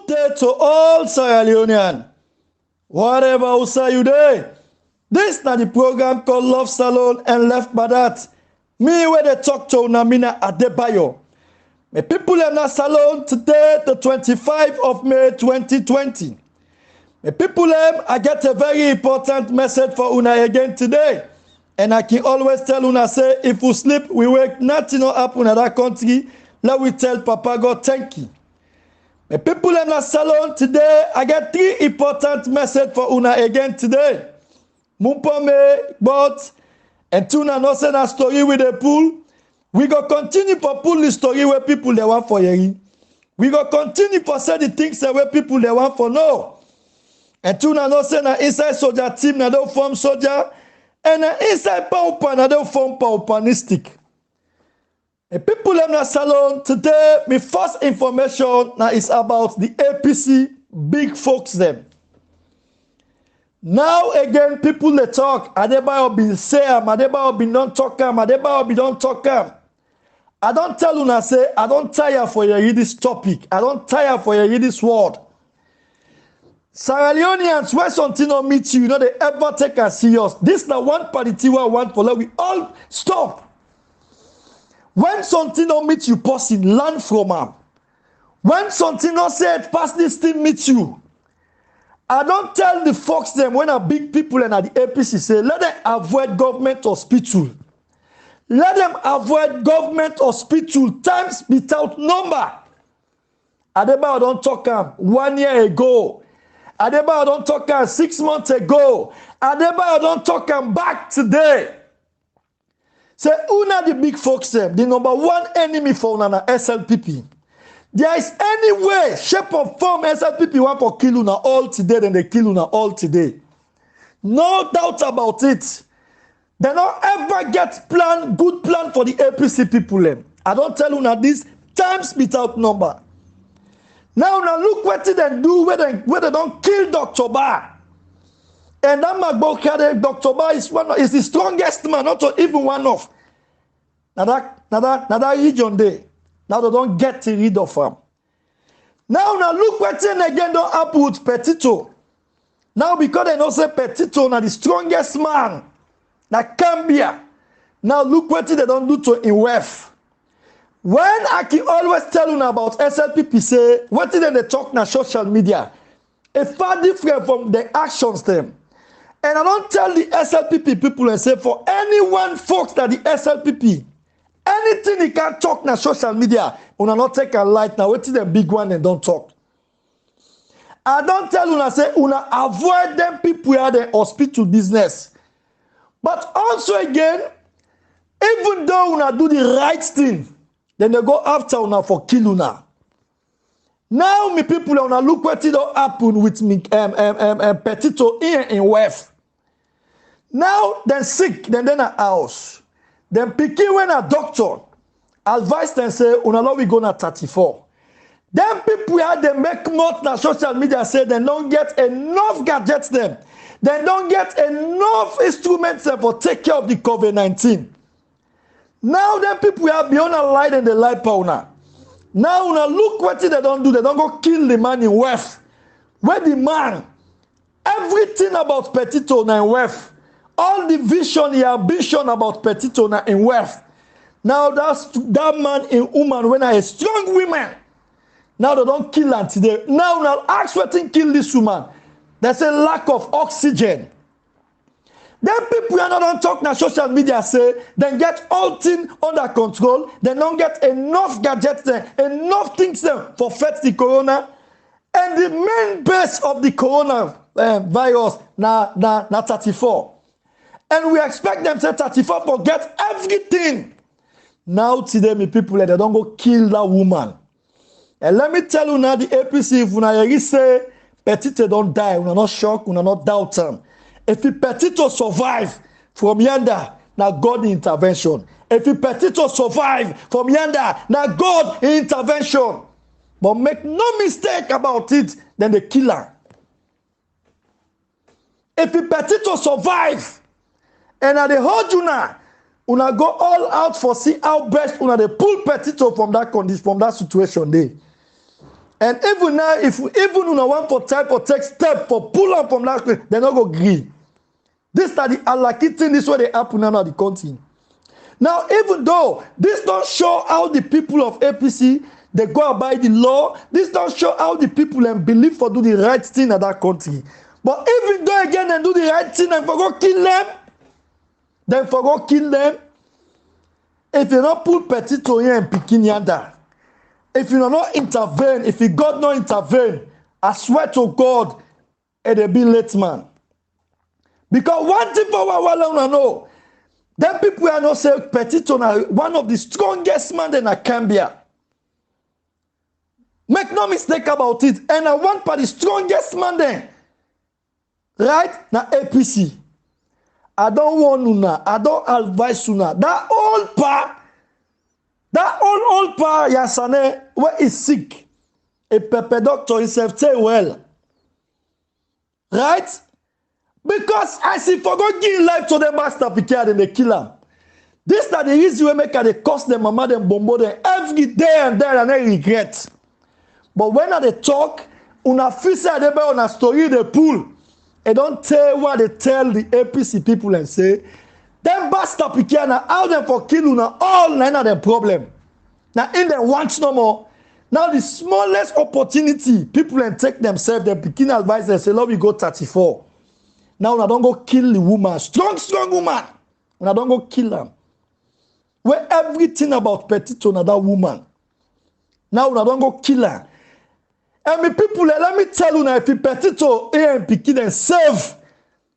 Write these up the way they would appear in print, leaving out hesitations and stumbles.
Good day to all Sierra Leonean. Whatever you say you dey. This na the program called Love Salon and Left by That. Me where they talk to Unamina Adebayo. My people in that salon today, the 25th of May 2020. My people, I get a very important message for Una again today. And I can always tell Una say, if we sleep, we wake, nothing will happen in that country. Let we tell Papa God thank you. My people in the salon today, I get three important messages for Una again today. Mumpome, but, and Tuna no send a story with the pool. We go continue for pull the story where people they want for hearing. We go continue for say the things where people they want for know. And Tuna no send an inside soldier team, na they form soldier, and an inside power na they form paupanistic. The people in the salon today, my first information now is about the APC big folks them. Now again, people they talk, Adebayo be say Adebayo be non talk Adebayo be don't talk I don't tell Una say, I don't tire for you read this topic. I don't tire for you read this word. Sierra Leoneans, where something don't meet you, they ever take us serious. This na one party we want for we all stop. When something don't meet you, person learn from them. When something not said, past this thing meet you. I don't tell the folks them when a big people and at the APC say, let them avoid government hospital. Let them avoid government hospital times without number. Adebayo don't talk 1 year ago. Adebayo don't talk 6 months ago. Adebayo don't talk back today. Say, Una the big folks them, the number one enemy for Una SLPP. There is any way, shape or form SLPP want to kill Una all today, then they kill Una all today. No doubt about it. They don't ever get good plan for the APC people. I don't tell Una this times without number. Now look what they do where they don't kill Dr. Ba. And that Magbokade, Dr. Ba is the strongest man, not even one of. Now that region there. Now they don't get rid of him. Now look what then again don't happen with Petito. Now because they know say Petito now the strongest man. Now Cambia. Now look what they don't do to in WEF. When I can always tell you about SLPP say, what did they talk na social media? It's far different from the actions them. And I don't tell the SLPP people and say for anyone folks that the SLPP, anything he can talk na social media, una not take a light now. What is the big one and don't talk? I don't tell una say una avoid them people who are the hospital business. But also again, even though una do the right thing, then they go after una for kill una. Now me people una look what it don't happen with me Petito here in WEF. Now then sick, then a house. Then picking when a doctor advise them say una we gonna 34. Then people had they make more na social media say they don't get enough gadgets them. They don't get enough instruments for take care of the COVID-19. Now then people have beyond a light and the light powder. Now look what they don't do. They don't go kill the man in WEF. Where the man, everything about Petito na in WEF. All the vision, the ambition about Petito na in WEF. Now that man in woman when a strong woman. Now they don't kill her today. Now ask what thing kill this woman. There's a lack of oxygen. Then people are not on talk na social media say then get all things under control. They don't get enough gadgets there, enough things there for fight the corona. And the main base of the corona virus na 34. And we expect them to say 34 forget everything. Now today me people they don't go kill that woman. And let me tell you now the APC if una hear say Petito don't die, una not shock, una not doubt him. If the Petito survive from yonder, now God intervention. If the Petito survive from yonder, now God intervention. But make no mistake about it, then they kill her. If the Petito survive, and at the hold you now, una go all out for see how best una they pull Petito from that condition, from that situation there. And even now, if even una want for type or take step for pull up from that place, they not go agree. This are the unlucky thing, this way they happen now at the country. Now, even though this don't show how the people of APC they go by the law, this don't show how the people and believe for do the right thing at that country. But even though again they do the right thing and for go kill them, then for go kill them. If you not put Petito here and Pikin yanda, if you not intervene, if you God not intervene, I swear to God, it'll be late man. Because one thing for what I know, then people are not saying Petito na one of the strongest man in Cambia. Make no mistake about it. And I want for the strongest man there. Right? Na APC. I don't want una. I don't advise una. That old pa, Yasane, where is sick. A pepper doctor himself say well. Right? Because as he forgot giving life to the master Picard and they kill him. This is the reason we make they cost them mama them bombo them every day and they regret. But when they talk, una feel say they on a story they pull. They don't tell what they tell the APC people and say, them bastard Picard how them for kill una all nine of them problem. Now in them want no more. Now the smallest opportunity people and take themselves, they begin advise them say, let me go 34. Now I don't go kill the woman, strong woman. And I don't go kill them. Where everything about Petito na that woman. Now I don't go kill her. And me people, let me tell you now, if Petito and Pikin and save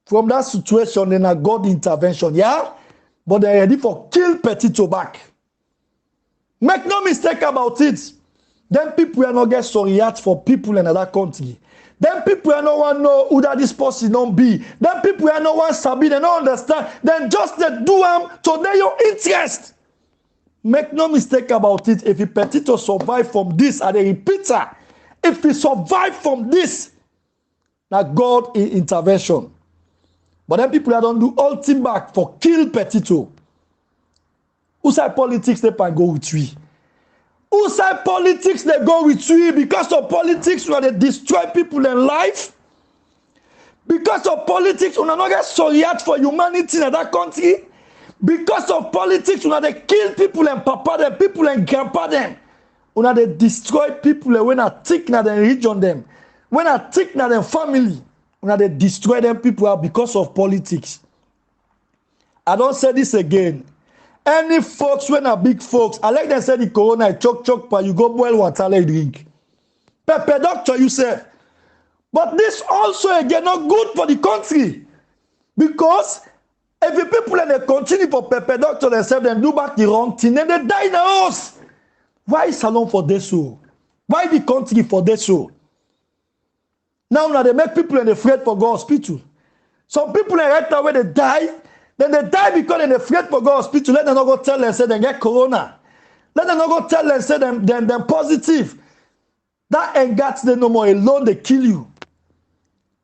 from that situation, then I got the intervention, yeah? But they're ready for kill Petito back. Make no mistake about it. Then people will not get sorry out for people in another country. Then people will not want to know who that this person don't be. Then people will not want to sabi, they don't understand. Then just they do them to their your interest. Make no mistake about it. If Petito survive from this, and they repeat her, if he survive from this, now God in intervention. But then people that don't do all team back for kill Petito. Who say politics they can go with we? Who say politics they go with we because of politics where they destroy people in life? Because of politics, we not get sorry for humanity in that country. Because of politics, we they kill people and papa them, people and grandpa them. When they destroy people when I think na them region them. When I think na them family, when they destroy them people are because of politics. I don't say this again. Any folks when are big folks, I like them say the corona choke but you go boil water like drink. Pepper doctor you say. But this also again not good for the country. Because if the people and they continue for pepper doctor themselves and do back the wrong thing, then they die in the house. Why Salon for this so? Why the country for this so? Now they make people and they afraid for God's hospital. Some people are right away they die. Then they die because they're afraid for God's hospital. Let them not go tell them say they get corona. Let them not go tell them say them positive. That ain't got them no more alone, they kill you.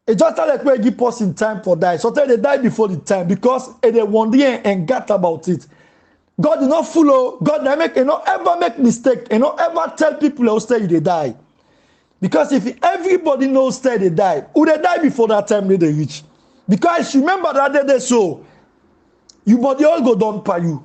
It just like where give person time for die. So tell they die before the time because they one day and got about it. God do not follow. God not ever make mistake. Not ever tell people who say they die. Because if everybody knows that they die, who they die before that time they reach. Because remember that they so you body all go down per you.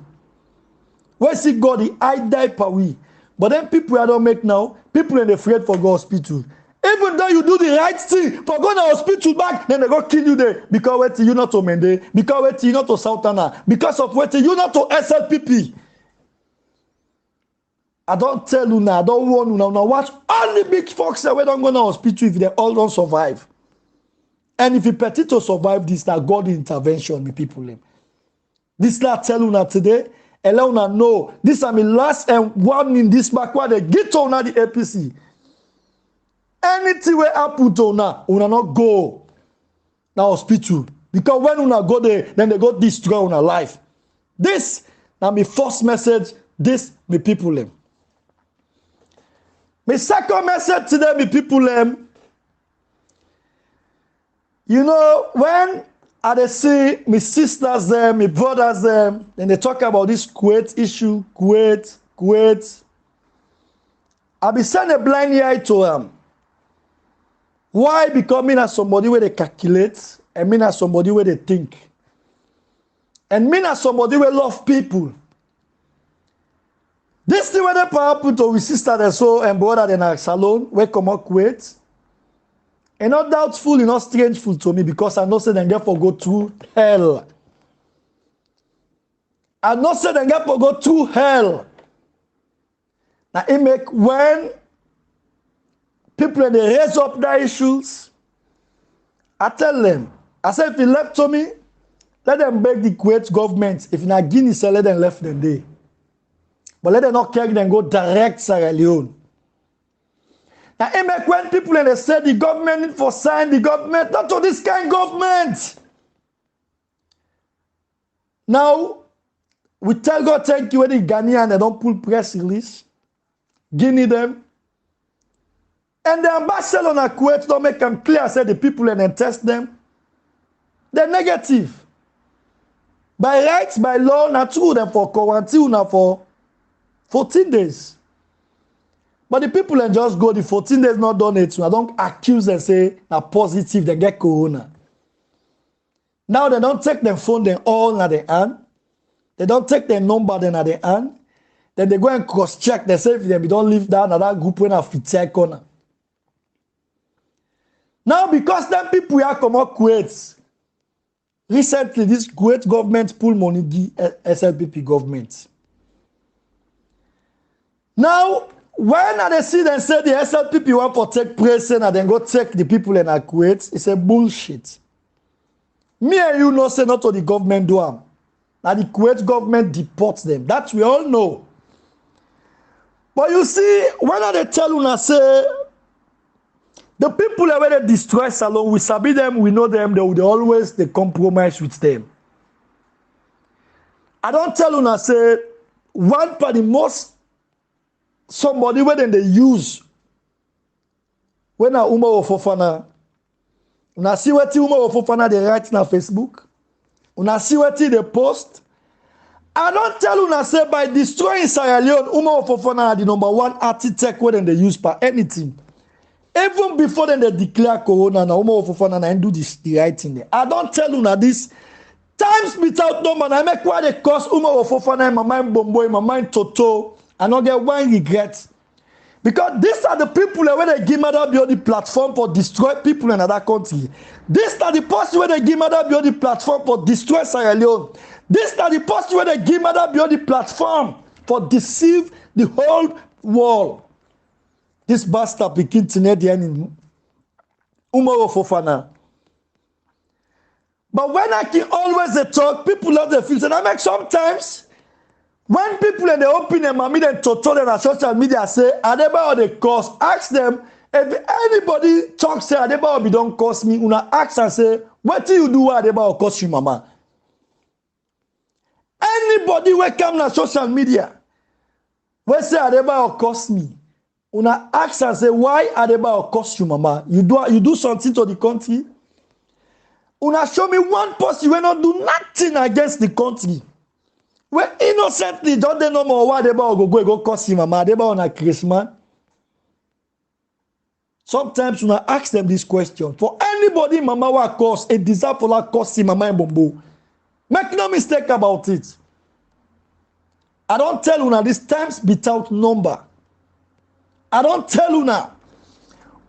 Where see God, I die per we. But then people I don't make now, people are afraid for God's hospital. Even though you do the right thing for going to hospital back, then they go kill you there. Because wait till you not to Mende, because wait till you not to Southana, because of wait till you not to SLPP. I don't tell you now, I don't warn you now. Now watch all the big folks that we don't go to hospital if they all don't survive. And if you Petito survive this, that God intervention with people. This not tell you now today. Allow you know this is my last and one in this back where they get on the APC. Anything where happen to una not go now hospital. Because when una go there, then they go destroy una life. This now my first message, this me people them. My second message today, me people them. You know, when I see my sisters them, my brothers them, then they talk about this Kuwait issue, Kuwait. I be send a blind eye to him. Why? Because me as somebody where they calculate, and me as somebody where they think. And me as somebody where love people. This thing where they put to with sister and so and brother in our salon, where come up with. And not doubtful, not strangeful to me because I know say them get for go through hell. I know say them get for go through hell. Now it make when people they raise up their issues, I tell them, I say if you left to me, let them beg the Kuwait government. If not Guinea, say let them left them there. But let them not carry them go direct Sierra Leone. Now it make when people they say the government need for sign the government, not to this kind of government. Now we tell God thank you when the Ghanaian they don't pull press release. Guinea them. And the ambassador on Kuwait don't make them clear, say the people and then test them. They're negative. By rights, by law, not true them for quarantine for 14 days. But the people and just go, the 14 days not done it. So I don't accuse them, say, na positive, they get corona. Now they don't take their phone, then all at the hand. They don't take their number, then at the hand. Then they go and cross-check, they say if they don't live down, that group when I fit check corner. Now, because them people here come out Kuwait, recently this Kuwait government pull money give SLPP government. Now, when they see them say the SLPP want to take place and then go take the people in Kuwait, it's a bullshit. Me and you know say not to the government do them. Now the Kuwait government deports them. That we all know. But you see, when they tell you say the people that where they destroy Salon, we sabi them, we know them, they would always they compromise with them. I don't tell you say one part the most somebody where then they use when a Umar Fofana. Una see what Umar Fofana they write na Facebook. Una see what they post. I don't tell you say by destroying Sierra Leone, Umar Fofana are the #1 architect where then they use for anything. Even before then they declare corona, na Umar Fofana and do this the right thing there. I don't tell you this times without number. I make why they cost Umar Fofana in my mind Bombo, in my mind Toto. I don't get one regret. Because these are the people where they give Mother the platform for destroy people in another country. These are the posts where they give Mother the platform for destroy Sierra Leone. These are the posts where they give Mother the platform for deceive the whole world. This bastard begin to need the enemy. Umaro Fofana. But when I can always talk, people love the feels. And I make sometimes when people in the open and mommy and Toto and social media say, Adebayo they cost, ask them if anybody talk say Adebayo don't cost me, una ask and say, what do you do Adebayo cost you, mama? Anybody will come na social media, we say Adebayo cost me. Una ask and say, why Adebayo cost you, mama? You do something to the country? Una show me one post you will not do nothing against the country. Well, innocently, don't they know more why Adebayo go cost him, mama? Adebayo na Christmas. Sometimes when I ask them this question, for anybody, mama, what cost, it deserve for that cost him, mama and Bombo. Make no mistake about it. I don't tell you now, this times without number. I don't tell you now.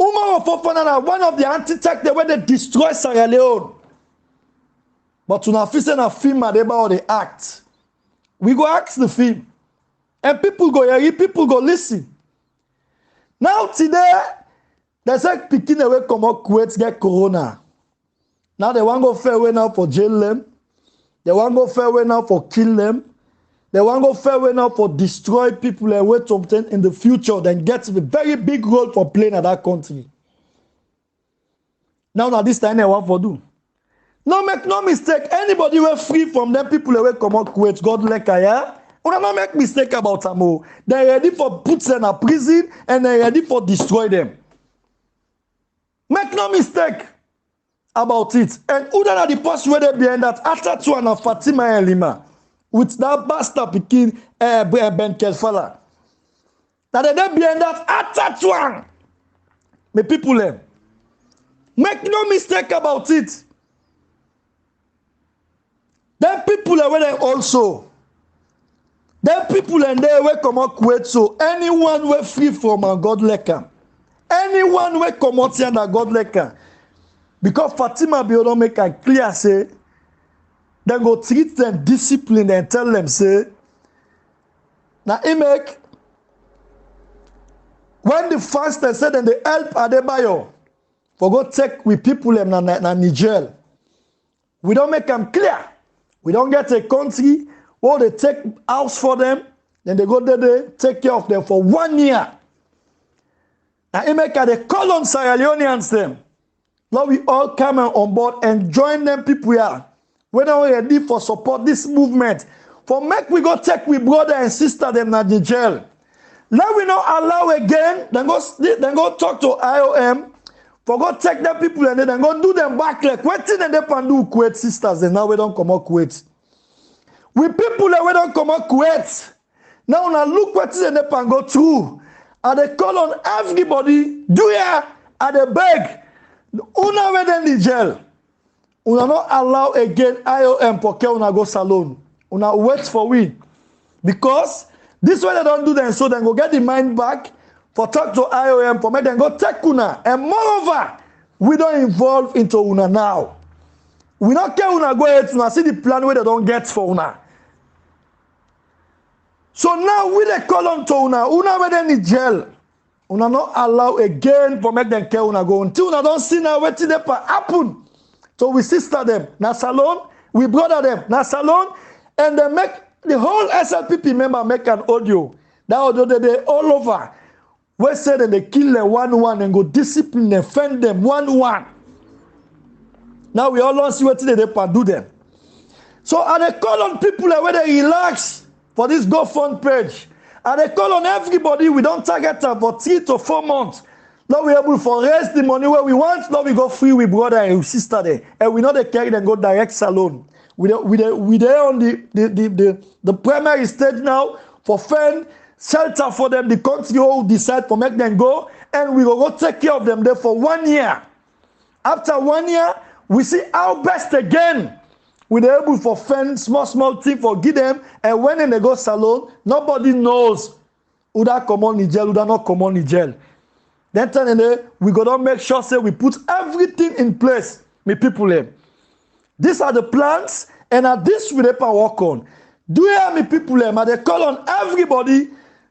Umar Fofana, one of the anti-tech, the way they destroy Sierra Leone. But when I feel a film Adebayo they act. We go ask the film. And people go hear, people go listen. Now today, they say picking away come out Kuwait get corona. Now they want to go fair way now for jail them. They want to go fair way now for kill them. They want to go fair way now for destroy people and wait something in the future, then get a very big role for playing at that country. Now this time they want to do. No make no mistake. Anybody were free from them people away come out Kuwait. God like I will not make mistake about them. They're ready for put them in prison and they're ready for destroy them. Make no mistake about it. And who are the post where they behind that? Atatürk and Fatima and Lima with that bastard picking Ben Kelfala. That they behind that attached one. My people them. Make no mistake about it. Them people are where also. Them people and they will come out Kuwait so anyone will free from a God lecker. Anyone will come out here and God lecker. Because Fatima be don't make a clear say, then go treat them discipline and tell them say, now he make when the fast they said and they help Adebayo for go take with people in Niger. We don't make them clear. We don't get a country where they take house for them, then they go there, they take care of them for 1 year. Now he make they call on Sierra Leoneans them. Now we all come on board and join them people here. We're not ready for support this movement. For make we go take with brother and sister them in the jail. Let we not allow again, then go talk to IOM, for go take them people and then go do them back like what thing they can do Kuwait sisters and now we don't come out Kuwait. We people that we don't come out Kuwait. Now look what they can go through. And they call on everybody, do ya, and they beg. Una we in the jail. Una not allow again IOM for una go salon. Una wait for we. Because this way they don't do them, so then go get the mind back for talk to IOM for make them go take una. And moreover, we don't involve into una now. We don't care una go ahead una see the plan where they don't get for una. So now we they call on to una where they in jail. Una not allow again for make them care una go until una don't see now what they happen. So we sister them na salon, we brother them na salon, and they make the whole SLPP member make an audio. That audio they all over. We say that they kill them 1-1 and go discipline them, defend them 1-1. Now we all see what they do them. So and they call on people where they relax for this GoFund page. And they call on everybody. We don't target them for 3 to 4 months. Now we able to raise the money where we want. Now we go free with brother and sister there. And we know they carry them go direct salon. We there on the primary stage now for fund shelter for them. The country will decide to make them go, and we will go take care of them there for 1 year. After 1 year, we see how best again. We are able for fund small thing for give them, and when they go salon, nobody knows who that come on in jail, who that not come on in jail. Then we gotta make sure say we put everything in place, me people them. These are the plans, and at this we work on. Do you hear me, people? And they call on everybody.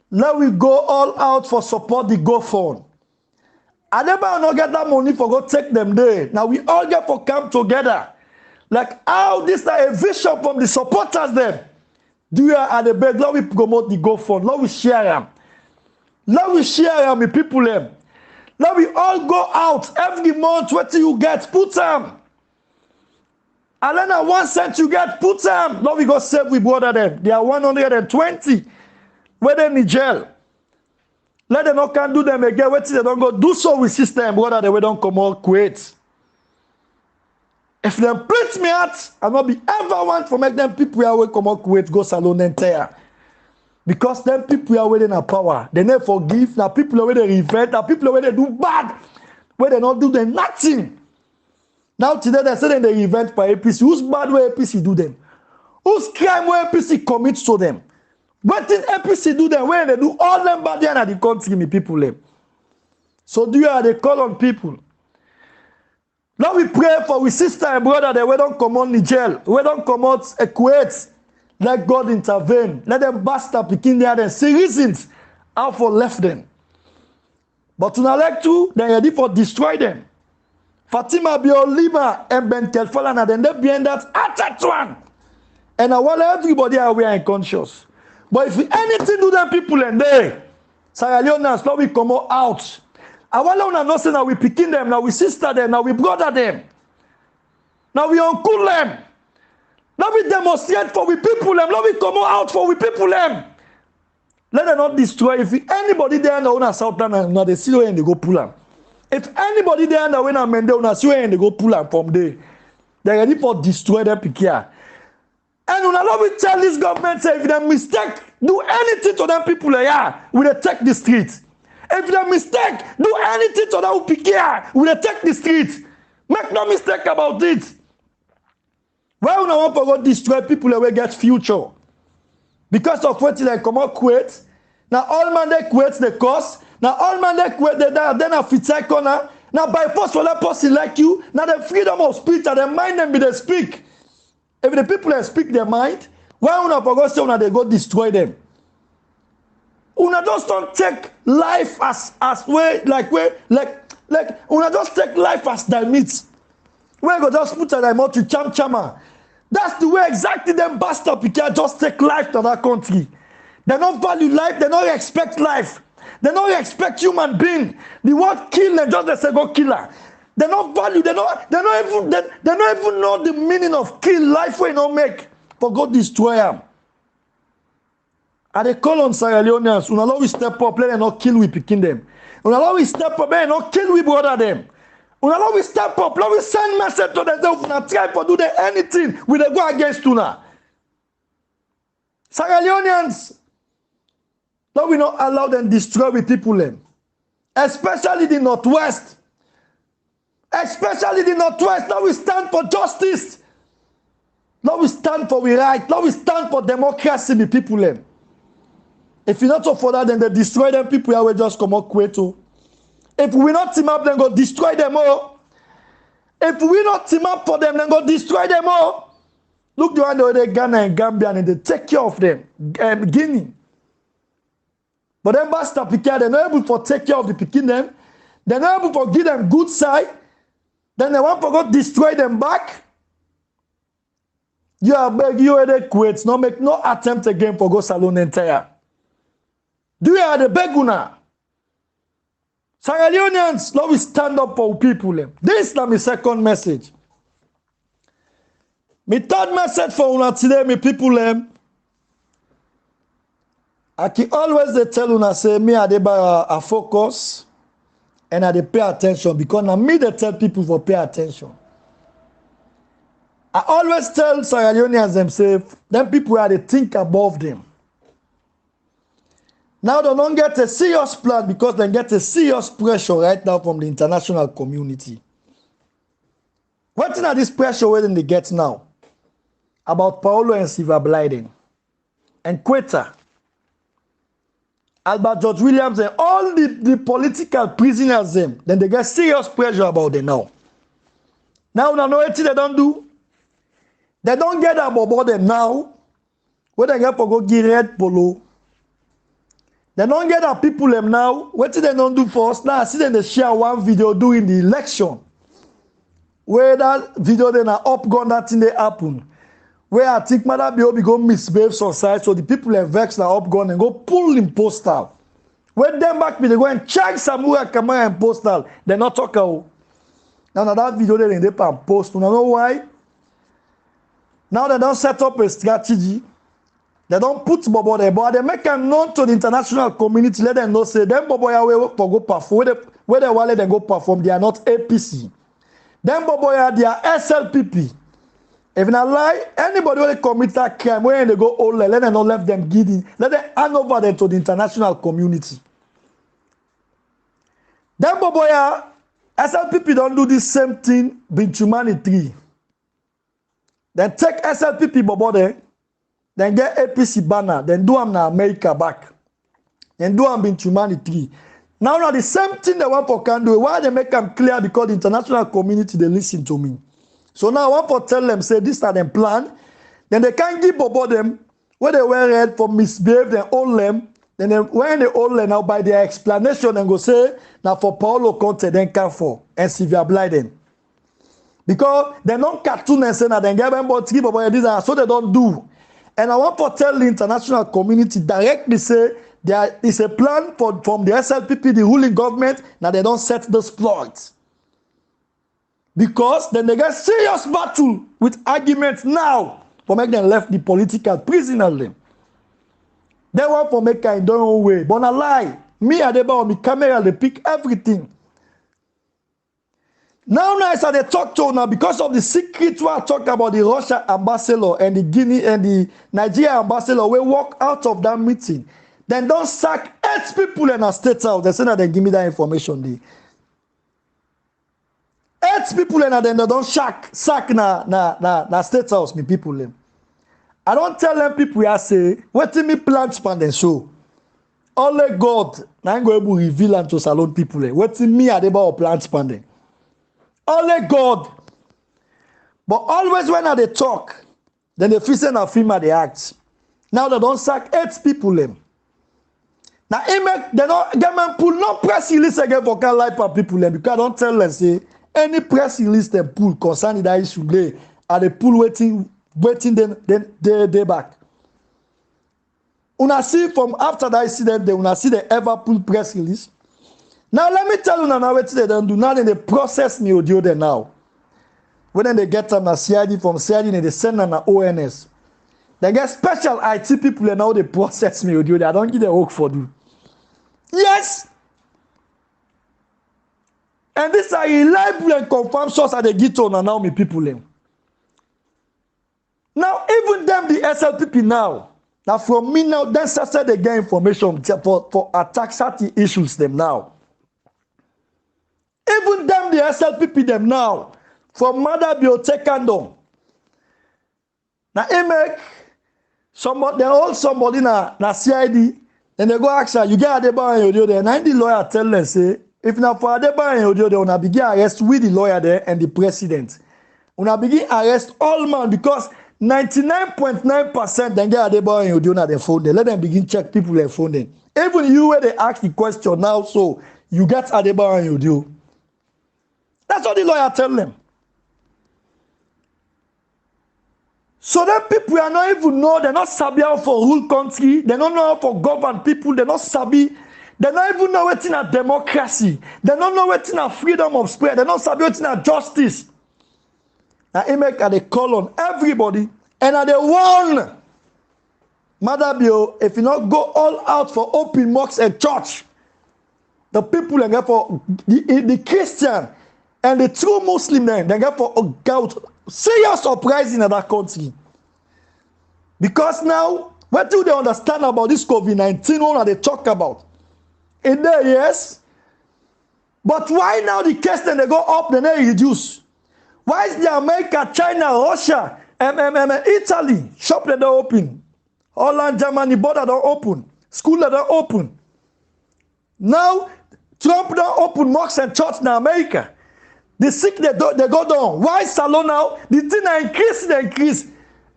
Let we go all out for support the GoFund. I never not get that money for go take them there. Now we all get for come together. Like how this is a vision from the supporters them. Do you at the beg? Let we promote the GoFund. Let we share them. Let we share them, me people them. Let we all go out every month. What you get? Put them. And then at 1 cent you get, put them. Now we go save with brother them. They are 120. Where they in jail. Let them not can do them again. Wait till they don't go do so with sister and brother. They don't come out Kuwait. If they split me out, I'll not be ever want to make them people who come out Kuwait go salon entire. Because them people are waiting a power. They never forgive. Now people are where they revenge. Now people are where they do bad. Where they not do them nothing. Now today they say they revenge by APC. Who's bad where APC do them? Who's crime where APC commits to them? What did APC do them where they do all them bad there in the country, me people them? So do you have they call on people? Now we pray for we sister and brother that we don't come on the jail. We don't come out Kuwait. Let God intervene. Let them bastard begin there and see reasons how for left them. But to elect to, they're ready for destroy them. Fatima Biolima and Ben Telfala, and then behind that attack one. And I want everybody aware and conscious. But if anything do them people and they, Sierra Leoneans, now we come out. I want to know say now we picking them, now we sister them, now we brother them. Now we uncle them. Now we demonstrate for we people them, now we come out for we people them. Let them not destroy. If anybody there in the owner Southland, now they see where they go pull them. If anybody there in the owner Mende, now see where they go pull them from there. They're ready for destroy them pick here. Then you know we tell this government say if they mistake, do anything to them people here, we dey take the street. If they mistake, do anything to them people here, we dey take the street. Make no mistake about it. Why we want to go destroy people that will get future? Because of what they come out Kuwait. Now all man they Kuwait the cost. Now all man they Kuwait they die. Then a fit corner. Now by force for that person like you. Now the freedom of speech and the mind them be they speak. If the people that speak their mind, why una go say una they go destroy them? Una just don't take life as way like una just take life as their meat. We go just put their mouth to chama. That's the way exactly them bastard people just take life to that country. They don't value life, they don't respect life. They don't respect human being. The word kill them just they say go killer. They don't value, they don't even know the meaning of kill life when don't make for God destroy them. And they call on Sierra Leoneans, una allow we step up, let them not kill we picking them. Una allow we step up, let them not kill we brother them. Una allow we step up, let we send message to them, una try for do them anything, we they go against una. Sierra Leoneans, let we not allow them destroy with people them. Especially the Northwest. Especially the Northwest, let we stand for justice. Let we stand for we right, let we stand for democracy with people them. If you not so for that, then they destroy them. People here will just come out Kuwait. If we not team up, then go destroy them all. If we not team up for them, then go destroy them all. Look the one they Ghana and Gambia and they take care of them. Guinea. But then bastard Picard, they're not able to take care of the picking them. They're not able to give them good side. Then they want to go destroy them back. You are beg you the Kuwait. No make no attempt again for go Salone entire. Do you have the beguna? Sierra Leoneans, now we stand up for people. This is my second message. My third message for una today, my people. I can always they tell una say me I dey a focus and I dey pay attention because now me they tell people for pay attention. I always tell Sierra Leoneans themselves, them people are they think above them. Now they don't get a serious plan because they get a serious pressure right now from the international community. What is this pressure where they get now? About Paolo and Siva Blyden and Quetta, Albert George Williams and all the political prisoners then they get serious pressure about them now. Now know what they don't do? They don't get about them now. When they get for go get red polo. They don't get our people them now. What did they don't do for us? Now I see them they share one video during the election. Where that video then are up gun that thing they happen. Where I think Mother Biobi go misbehave society, so the people are vexed now up gun and go pull him postal. When them back me, they go and check Samuel Kamara and postal. They not talk out. Now that video they post. You know why? Now they don't set up a strategy. They don't put Bobo there, but they make them known to the international community. Let them know say them Bobo are for go perform. Where they want them go perform, they are not APC. Them Bobo are they are SLPP. If not lie, anybody will commit that crime when they go all let them not let them giddy. Let them hand over them to the international community. Them Bobo are SLPP don't do the same thing. Binchumani 3. Then take SLPP Bobo there. Then get APC banner, then do them na America back. Then do them in humanity. Now the same thing they want for can do. Why they make them clear? Because the international community they listen to me. So now I want to tell them, say this are them plan. Then they can't give Bobo them where they were red for misbehave, then hold them. Then when they hold them now by their explanation and go say now for Paolo Conte then come for and Sylvia Blyden. Because they don't cartoon and say now then get them but give Bobo this and so they don't do. And I want to tell the international community directly say there is a plan from the SLPP, the ruling government, now they don't set those plots. Because then they get serious battle with arguments now for make them left the political prisoner them. They want for make in their own way. But I lie. Me Adebayo, my camera, they pick everything. Now, as I talk to now, because of the secret where I talk about the Russia ambassador and the Guinea and the Nigeria ambassador, we walk out of that meeting. Then don't sack 8 people in a state house. They say that they give me that information. 8 people and then they don't sack na state house, me people them. I don't tell them people I say, what me plant span and show. Only God now I'm going to reveal and to salon people. What me are they about plant span? Only God. But always when they talk, then they feel say na film they act. Now they don't sack 8 people them. Now they don't get man pull no press release again for can life of people them because I don't tell them say any press release them pull concerning that issue they are the pull waiting them then they back. Una see from after that incident they una see the ever pull press release. Now let me tell you now what they don't do. Now they process me audio there now. When they get them na CID from CID they send them na ONS. They get special IT people and now they process me audio there. I don't give a work for you. Yes. And this are reliable and confirmed source at the Gito now me people them. Now even them the SLPP now from me now then started they get information for attack certain issues them now. Even them the SLPP them now from Mother Biotech and down. Now they make somebody they hold somebody na CID then they go ask her you get Adebayo and Odio there. Now the lawyer tell them say if not for Adebayo and Odio there una begin arrest with the lawyer there and the president. Una begin arrest all man because 99.9% then get Adebayo and Odio na their phone there. Let them begin check people their phone then. Even you where they ask the question now so you get Adebayo and Odio. That's what the lawyer tell them. So then people are not even know, they're not sabi how for rule country, they don't know how for govern people, they're not sabi, they don't even know what's in a democracy, they don't know what's in a freedom of speech, they don't sabi what's in a justice. Now they make they call on everybody and they warn Madabio, if you not go all out for open mosques and church, the people and for the Christian and the true Muslim then they get for serious uprising in that country. Because now, what do they understand about this COVID-19 one they talk about? In there, yes. But why now the case then they go up, then they reduce? Why is the America, China, Russia, Italy, shop that don't open? Holland, Germany, border don't open. School that don't open. Now, Trump don't open mosques and church in America. The sick they go down. Why Salon now? The thing increase.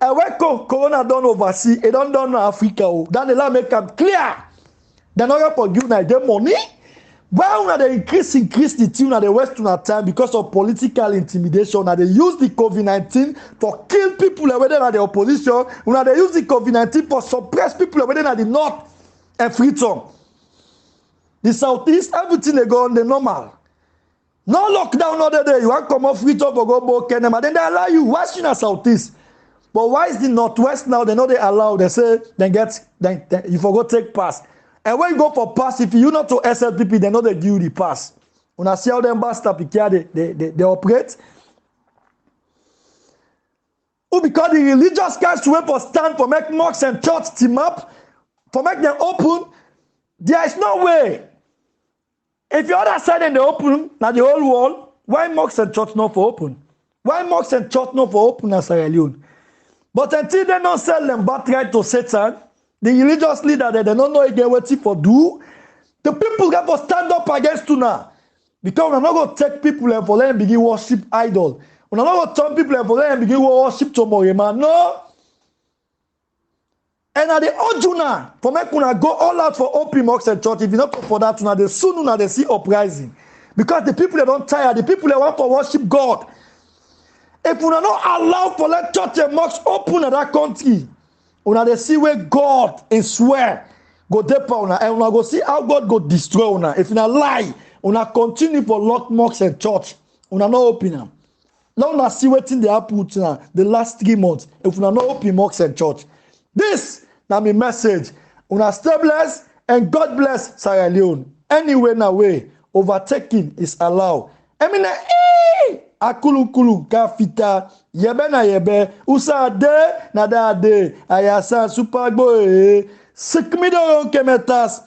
And when Corona done overseas, it don't done in Africa. Then they make them clear. They're not going to give them money. Why they increase the tune at the Western time because of political intimidation? Now they use the COVID-19 for kill people whether at the opposition. Now they use the COVID-19 for suppress people whether at the north and freedom. The southeast, everything they go on the normal. No lockdown other day. You want to come off free top or go book and then they allow you. Why is in southeast? But why is the northwest now? They know they allow. They say then you forgot take pass. And when you go for pass, if you not to SLPP, they know they give you the pass. When I see how them bastard they operate. Who because the religious guys to wait for stand for make mosques and church team up, for make them open, there is no way. If your other side and they open, now the whole world, why mosques and church not for open? Why mosques and church not for open in Sierra Leone? But until they don't sell them birthright to Satan, the religious leader they don't know again what for do. The people got to stand up against you now. Because we're not going to take people and for them begin worship idol. We're not going to turn people and for them begin worship Tomorema. No. And at the Ojuna, for me, when go all out for open mosques and church, if you not go for that, now they soon now they see uprising. Because the people they don't tire, the people they want to worship God. If we are not allowed for let church and mosques open in that country, we they see where God is swear go deeper una, and we go see how God go destroy una. If you not lie, we continue for lock mosques and church, we not open them. Now we see what they have put the last 3 months. If we not open mosques and church, this. Now my message, una stay blessed and God bless Sierra Leone. Anyway, now way overtaking is allowed. I mean, Akulu ka fita yebe na yebe usa de na da de ayasa supagbo 5 millions kemetas